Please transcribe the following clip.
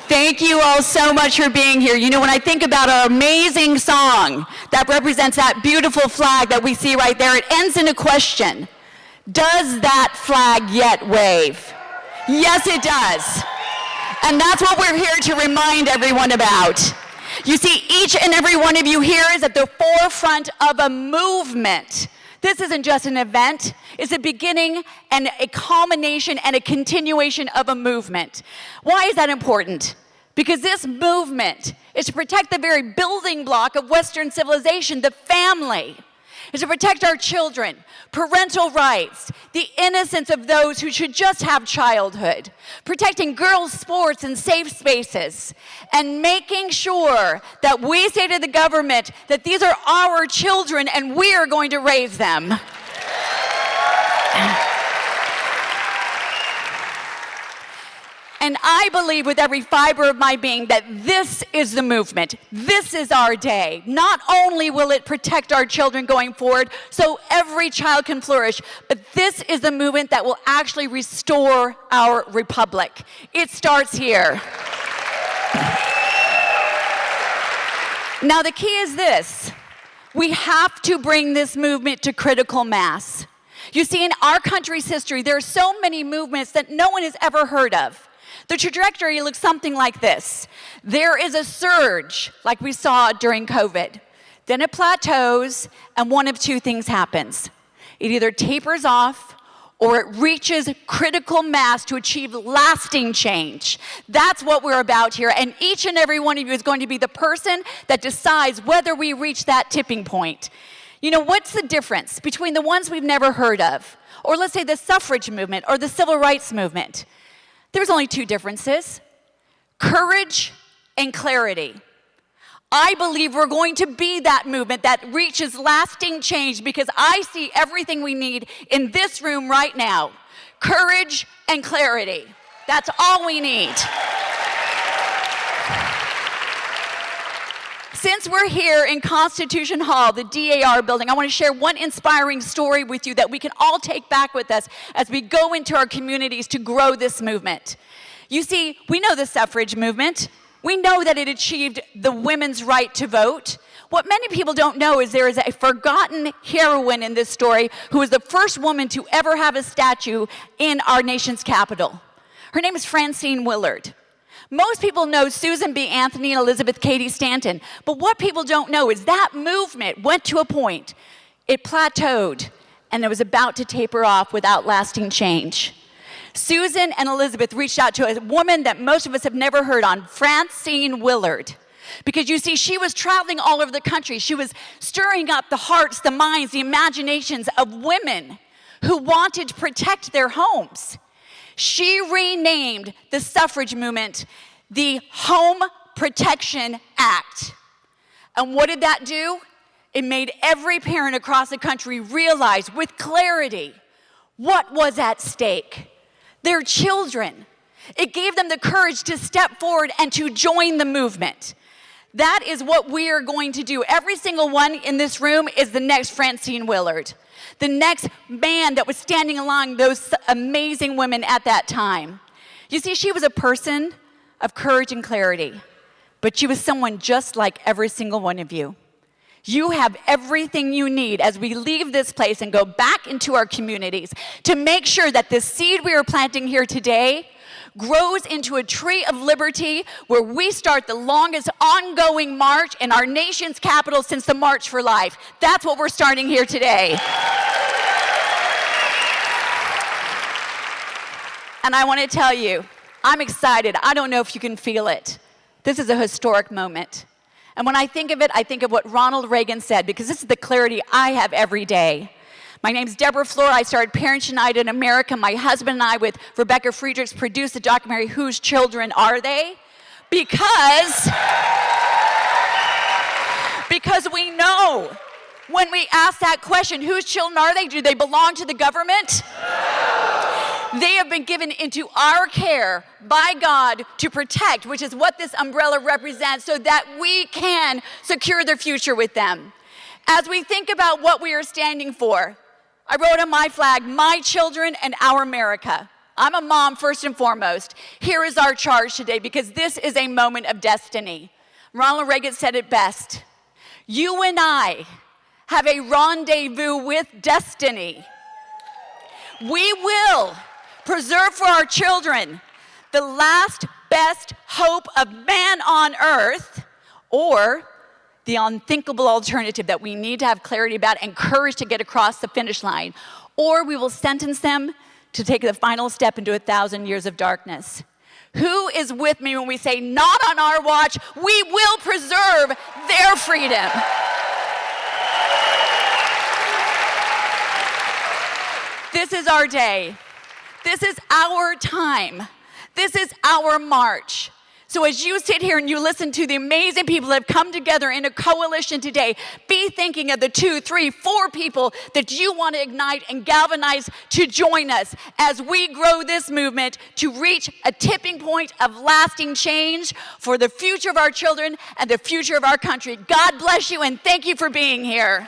Thank you all so much for being here. You know, when I think about our amazing song that represents that beautiful flag that we see right there, it ends in a question. Does that flag yet wave? Yes, it does. And that's what we're here to remind everyone about. You see, each and every one of you here is at the forefront of a movement. This isn't just an event. It's a beginning and a culmination and a continuation of a movement. Why is that important? Because this movement is to protect the very building block of Western civilization, the family. Is to protect our children, parental rights, the innocence of those who should just have childhood, protecting girls' sports and safe spaces, and making sure that we say to the government that these are our children and we are going to raise them. And I believe with every fiber of my being that this is the movement. This is our day. Not only will it protect our children going forward so every child can flourish, but this is the movement that will actually restore our republic. It starts here. Now the key is this. We have to bring this movement to critical mass. You see, in our country's history, there are so many movements that no one has ever heard of. The trajectory looks something like this. There is a surge, like we saw during COVID. Then it plateaus, and one of two things happens. It either tapers off, or it reaches critical mass to achieve lasting change. That's what we're about here, and each and every one of you is going to be the person that decides whether we reach that tipping point. You know, what's the difference between the ones we've never heard of, or let's say the suffrage movement or the civil rights movement? There's only two differences: courage and clarity. I believe we're going to be that movement that reaches lasting change because I see everything we need in this room right now. Courage and clarity. That's all we need. Since we're here in Constitution Hall, the DAR building, I want to share one inspiring story with you that we can all take back with us as we go into our communities to grow this movement. You see, we know the suffrage movement. We know that it achieved the women's right to vote. What many people don't know is there is a forgotten heroine in this story who was the first woman to ever have a statue in our nation's capital. Her name is Francine Willard. Most people know Susan B. Anthony and Elizabeth Cady Stanton, but what people don't know is that movement went to a point, it plateaued, and it was about to taper off without lasting change. Susan and Elizabeth reached out to a woman that most of us have never heard on, Francine Willard. Because you see, she was traveling all over the country. She was stirring up the hearts, the minds, the imaginations of women who wanted to protect their homes. She renamed the suffrage movement the Home Protection Act. And what did that do? It made every parent across the country realize with clarity what was at stake. Their children. It gave them the courage to step forward and to join the movement. That is what we are going to do. Every single one in this room is the next Francine Willard. The next man that was standing along those amazing women at that time. You see, she was a person of courage and clarity, but she was someone just like every single one of you. You have everything you need as we leave this place and go back into our communities to make sure that the seed we are planting here today grows into a tree of liberty where we start the longest ongoing march in our nation's capital since the March for Life. That's what we're starting here today. And I want to tell you, I'm excited. I don't know if you can feel it. This is a historic moment. And when I think of it, I think of what Ronald Reagan said, because this is the clarity I have every day. My name's Deborah Flora. I started Parents United in America. My husband and I, with Rebecca Friedrichs, produced the documentary, Whose Children Are They? Because we know when we ask that question, whose children are they? Do they belong to the government? They have been given into our care by God to protect, which is what this umbrella represents, so that we can secure their future with them. As we think about what we are standing for, I wrote on my flag, my children and our America. I'm a mom first and foremost. Here is our charge today because this is a moment of destiny. Ronald Reagan said it best. You and I have a rendezvous with destiny. We will preserve for our children the last best hope of man on earth, or the unthinkable alternative that we need to have clarity about and courage to get across the finish line, or we will sentence them to take the final step into 1,000 years of darkness. Who is with me when we say, not on our watch, we will preserve their freedom? This is our day. This is our time. This is our march. So as you sit here and you listen to the amazing people that have come together in a coalition today, be thinking of the 2, 3, 4 people that you want to ignite and galvanize to join us as we grow this movement to reach a tipping point of lasting change for the future of our children and the future of our country. God bless you and thank you for being here.